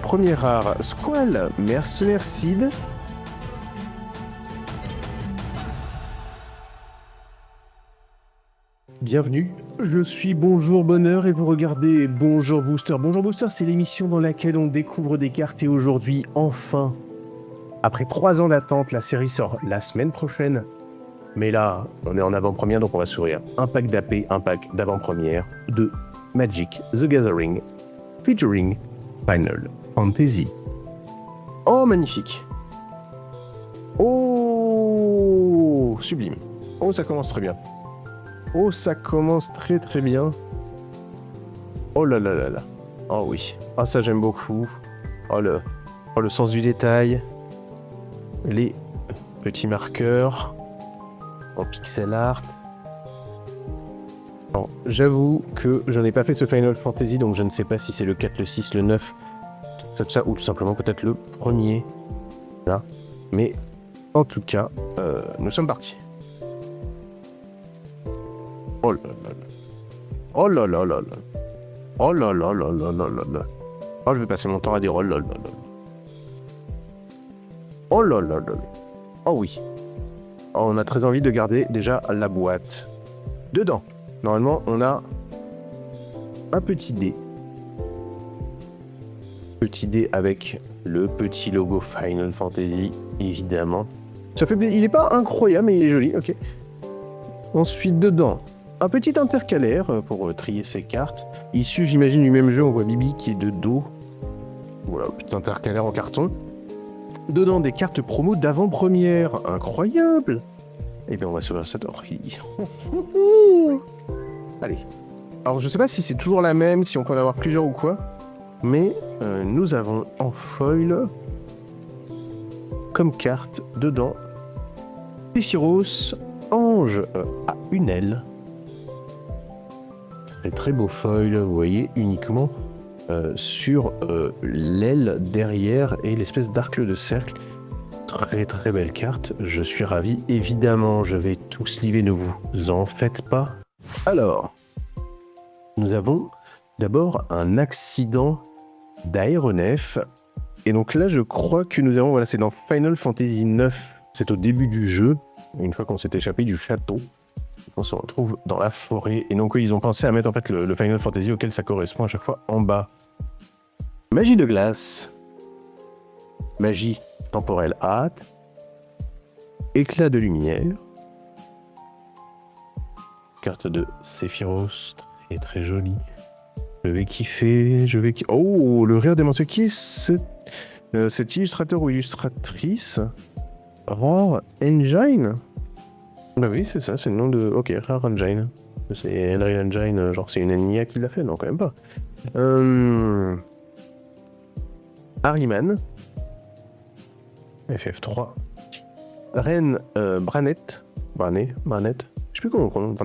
premier rare Squall, Mercenaire Seed. Bienvenue, je suis Bonjour Bonheur et vous regardez Bonjour Booster. Bonjour Booster, c'est l'émission dans laquelle on découvre des cartes et aujourd'hui, enfin, après 3 ans d'attente, la série sort la semaine prochaine. Mais là, on est en avant-première donc on va sourire. Un pack d'AP, un pack d'avant-première de Magic the Gathering featuring Final Fantasy. Oh, magnifique. Oh, sublime. Oh, ça commence très bien. Oh, ça commence très très bien. Oh là là là là. Oh oui. Ah, ça j'aime beaucoup. Oh le sens du détail. Les petits marqueurs en pixel art. Bon, j'avoue que je n'ai pas fait ce Final Fantasy, donc je ne sais pas si c'est le 4, le 6, le 9, tout ça, ou tout simplement peut-être le premier. Là. Mais en tout cas, nous sommes partis. Oh là là là. Oh là là là là. Oh là là là là là là là. Oh, je vais passer mon temps à dire oh là là là. Oh là là là là. Oh oui. Oh, on a très envie de garder déjà la boîte. Dedans, normalement, on a un petit dé. Petit dé avec le petit logo Final Fantasy, évidemment. Ça fait plaisir. Il est pas incroyable, mais il est joli, ok. Ensuite, dedans, un petit intercalaire pour trier ses cartes. Issu, j'imagine, du même jeu, on voit Bibi qui est de dos. Voilà, petit intercalaire en carton. Dedans, des cartes promo d'avant-première. Incroyable! Et bien, on va s'ouvrir cette oreille. Allez. Alors, je sais pas si c'est toujours la même, si on peut en avoir plusieurs ou quoi. Mais nous avons en foil comme carte dedans Sephiroth, ange à une aile. Très très beau foil, vous voyez, uniquement sur l'aile derrière et l'espèce d'arc de cercle. Très très belle carte, je suis ravi. Évidemment, je vais tout sliver, ne vous en faites pas. Alors, nous avons d'abord un accident d'aéronef. Et donc là, je crois que nous avons, voilà, c'est dans Final Fantasy IX. C'est au début du jeu, une fois qu'on s'est échappé du château. On se retrouve dans la forêt. Et donc, ils ont pensé à mettre en fait le Final Fantasy auquel ça correspond à chaque fois en bas. Magie de glace. Magie temporelle hâte. Éclat de lumière. Carte de Sephiroth. Très très jolie. Je vais kiffer. Oh, le rire des monstres. Qui est cet illustrateur ou illustratrice? Rare Engine. Bah oui, c'est ça, c'est le nom de... Ok, Rare Engine. C'est Unreal Engine, genre c'est une NIA qui l'a fait? Non, quand même pas. Harryman. FF3. Reine Branette. Branette. Je sais plus comment on prononce.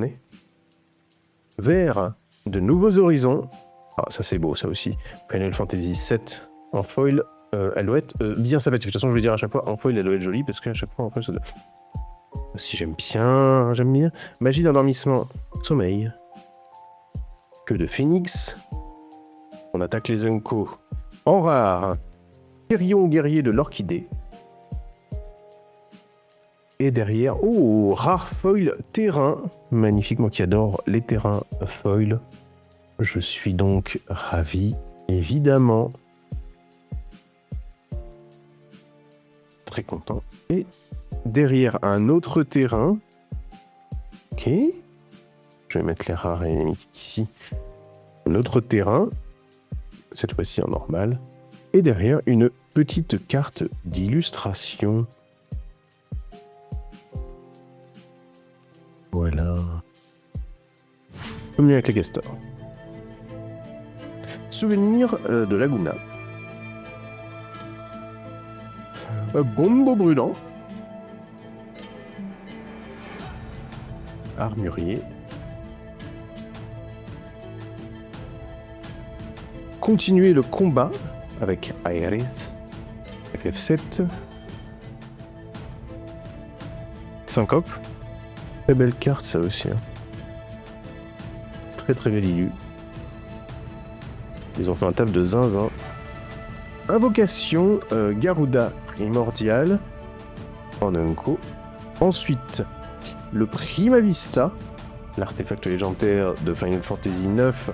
Vers de nouveaux horizons. Ah, ça c'est beau, ça aussi. Final Fantasy VII en foil. Elle doit être bien sympathique. De toute façon, je vais dire à chaque fois, en foil, elle doit être jolie, parce qu'à chaque fois, en foil, ça doit... Si j'aime bien. Magie d'endormissement, sommeil. Queue de phénix. On attaque les Unco. En rare. Thérion guerrier de l'orchidée. Et derrière, oh, rare foil terrain. Magnifique, moi qui adore les terrains foil. Je suis donc ravi, évidemment. Très content. Et derrière un autre terrain. Ok. Je vais mettre les rares et les mythiques ici. Un autre terrain. Cette fois-ci en normal. Et derrière une petite carte d'illustration. Voilà. Comme avec les castors. Souvenir de Laguna. Bombo brûlant. Armurier. Continuer le combat avec Aerith. FF7. Syncope. Très belle carte ça aussi. Hein. Très très belle illu. Ils ont fait un taf de zinzin. Invocation Garuda Primordial en Unco. Ensuite, le Prima Vista, l'artefact légendaire de Final Fantasy IX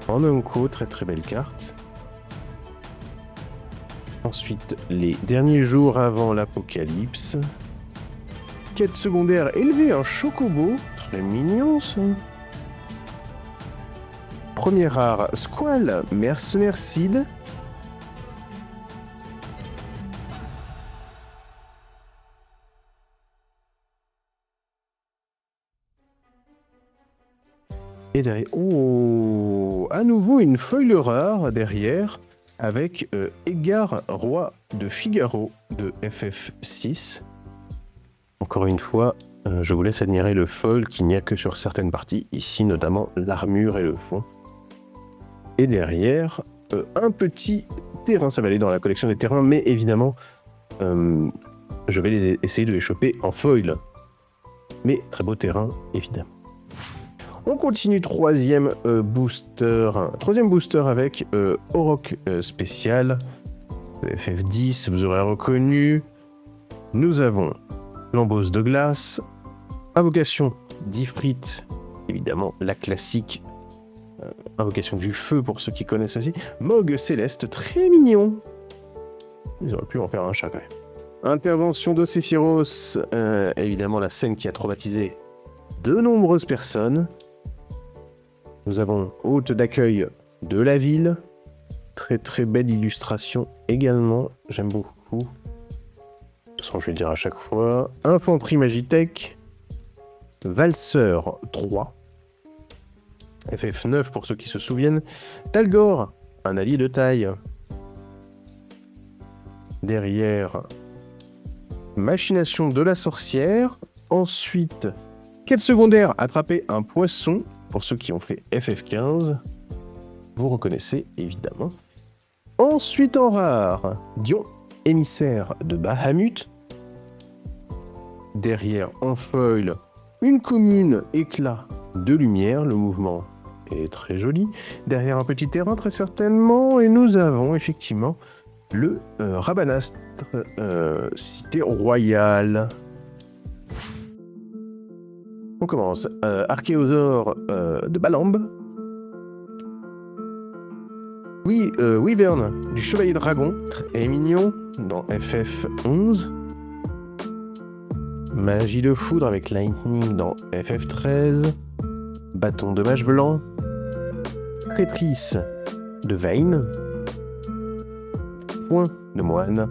en Unco, très très belle carte. Ensuite, les derniers jours avant l'apocalypse. Quête secondaire élevée, un chocobo, très mignon ça. Premier rare, Squall, mercenaire Seed. Et derrière, oh, à nouveau une foil rare derrière, avec Edgar, roi de Figaro de FF6. Encore une fois, je vous laisse admirer le foil qu'il n'y a que sur certaines parties, ici notamment l'armure et le fond. Et derrière, un petit terrain, ça va aller dans la collection des terrains, mais évidemment, je vais essayer de les choper en foil. Mais très beau terrain, évidemment. On continue, troisième booster avec Orok spécial, FF10, vous aurez reconnu. Nous avons l'embosse de glace, invocation d'Ifrit, évidemment la classique, invocation du feu pour ceux qui connaissent aussi, Mog céleste, très mignon. Ils auraient pu en faire un chat quand même. Intervention de Sephiroth, évidemment la scène qui a traumatisé de nombreuses personnes. Nous avons hôte d'accueil de la ville. Très très belle illustration également. J'aime beaucoup. De toute façon, je vais le dire à chaque fois. Infanterie Magitech. Valseur 3. FF9 pour ceux qui se souviennent. Talgor, un allié de taille. Derrière, Machination de la sorcière. Ensuite, quête secondaire, attraper un poisson. Pour ceux qui ont fait FF15, vous reconnaissez évidemment. Ensuite en rare, Dion, émissaire de Bahamut. Derrière en foil, une commune éclat de lumière, le mouvement est très joli. Derrière un petit terrain très certainement, et nous avons effectivement le Rabanastre, cité royale. On commence. Archéosaure de Balamb. Oui, Wyvern du Chevalier Dragon, très mignon, dans FF11. Magie de foudre avec Lightning dans FF13. Bâton de mage blanc. Traîtrice de Vayne. Point de moine.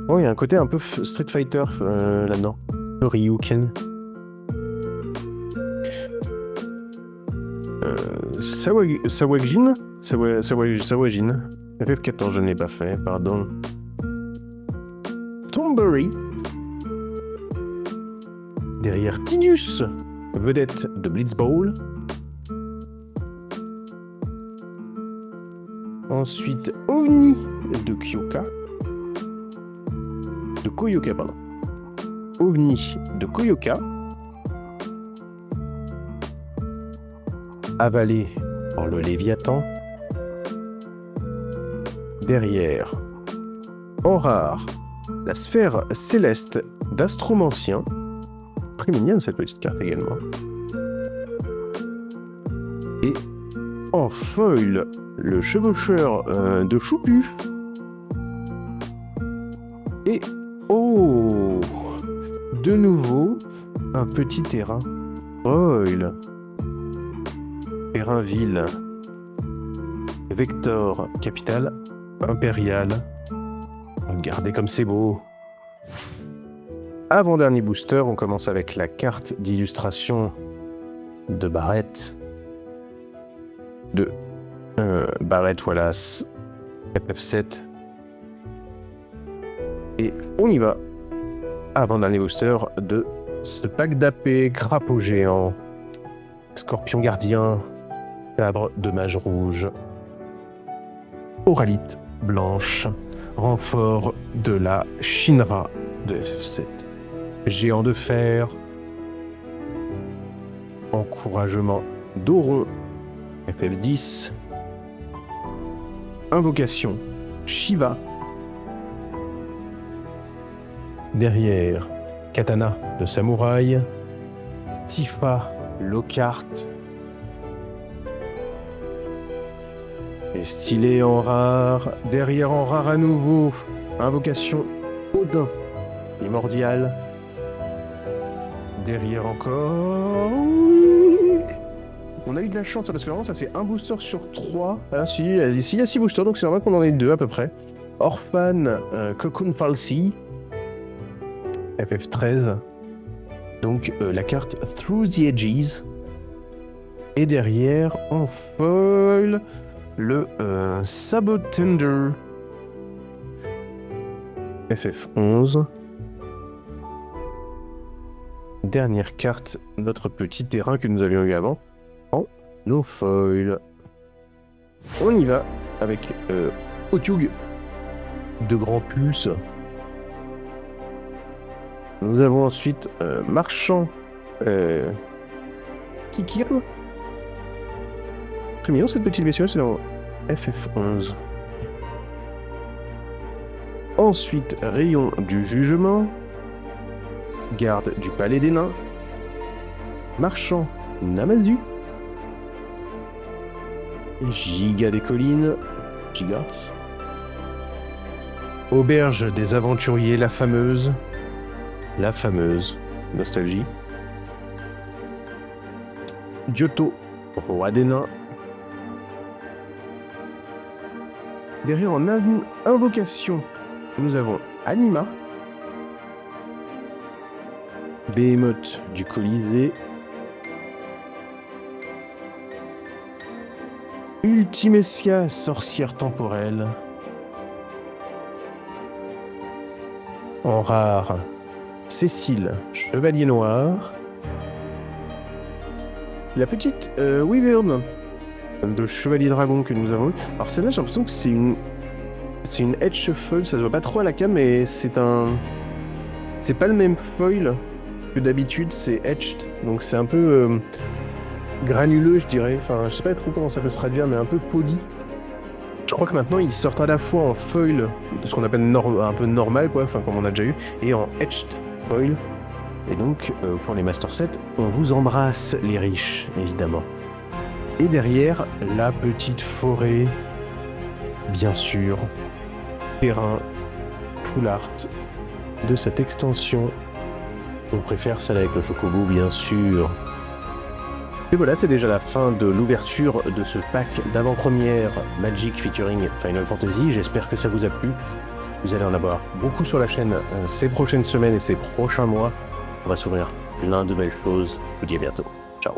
Oh, il y a un côté un peu Street Fighter là-dedans. Ryuken. Sawajin. FF14, je ne l'ai pas fait, pardon. Tomberry. Derrière Tidus, vedette de Blitzball. Ensuite, OVNI de Kyoka. De Koyoka, pardon. OVNI de Koyoka. Avalé par le Léviathan. Derrière, en rare, la sphère céleste d'Astromancien. Très mignonne cette petite carte également. Et en foil, le chevaucheur de Choupuf. Et oh, de nouveau, un petit terrain foil. Terrain ville. Vector capitale impériale. Regardez comme c'est beau. Avant-dernier booster, on commence avec la carte d'illustration de Barrett. De Barrett Wallace FF7. Et on y va. Avant-dernier booster de ce pack d'AP, crapaud géant, scorpion gardien, sabre de mage rouge, oralite blanche, renfort de la Shinra de FF7, géant de fer, encouragement d'Oron FF10, invocation Shiva. Derrière, Katana de Samouraï, Tifa, Lockhart, et stylé en rare. Derrière en rare à nouveau, Invocation Odin, Primordial. Derrière encore... On a eu de la chance, parce que vraiment ça c'est un booster sur 3. Ah si, ici il y a 6 boosters, donc c'est normal qu'on en ait 2 à peu près. Orphan, Cocoon Falsey, FF13. Donc la carte Through the Edges. Et derrière, en foil, le Sabotender. FF11. Dernière carte, notre petit terrain que nous avions eu avant. En no foil. On y va avec Otyugh de Grand Pulse. Nous avons ensuite Marchand Kikirn. Très mignon cette petite bestiole, c'est dans FF11. Ensuite, Rayon du Jugement. Garde du Palais des Nains. Marchand Namazu. Giga des Collines. Gigarts. Auberge des Aventuriers, la fameuse. La fameuse Nostalgie. Giotto, Roi des Nains. Derrière en invocation, nous avons Anima. Behemoth du Colisée. Ultimecia, sorcière temporelle. En rare, Cécile, chevalier noir. La petite Wyvern de chevalier dragon que nous avons eu. Alors celle-là, j'ai l'impression que c'est une edge foil, ça se voit pas trop à la cam, mais c'est pas le même foil que d'habitude, c'est edged, donc c'est un peu granuleux, je dirais. Enfin, je sais pas trop comment ça peut se traduire, mais un peu poli. Je crois que maintenant, ils sortent à la fois en foil, ce qu'on appelle un peu normal, quoi, enfin comme on a déjà eu, et en edged foil. Et donc, pour les Master Sets, on vous embrasse, les riches, évidemment. Et derrière, la petite forêt, bien sûr, terrain, full art de cette extension. On préfère celle avec le chocobo, bien sûr. Et voilà, c'est déjà la fin de l'ouverture de ce pack d'avant-première Magic featuring Final Fantasy. J'espère que ça vous a plu. Vous allez en avoir beaucoup sur la chaîne ces prochaines semaines et ces prochains mois. On va s'ouvrir plein de belles choses. Je vous dis à bientôt. Ciao.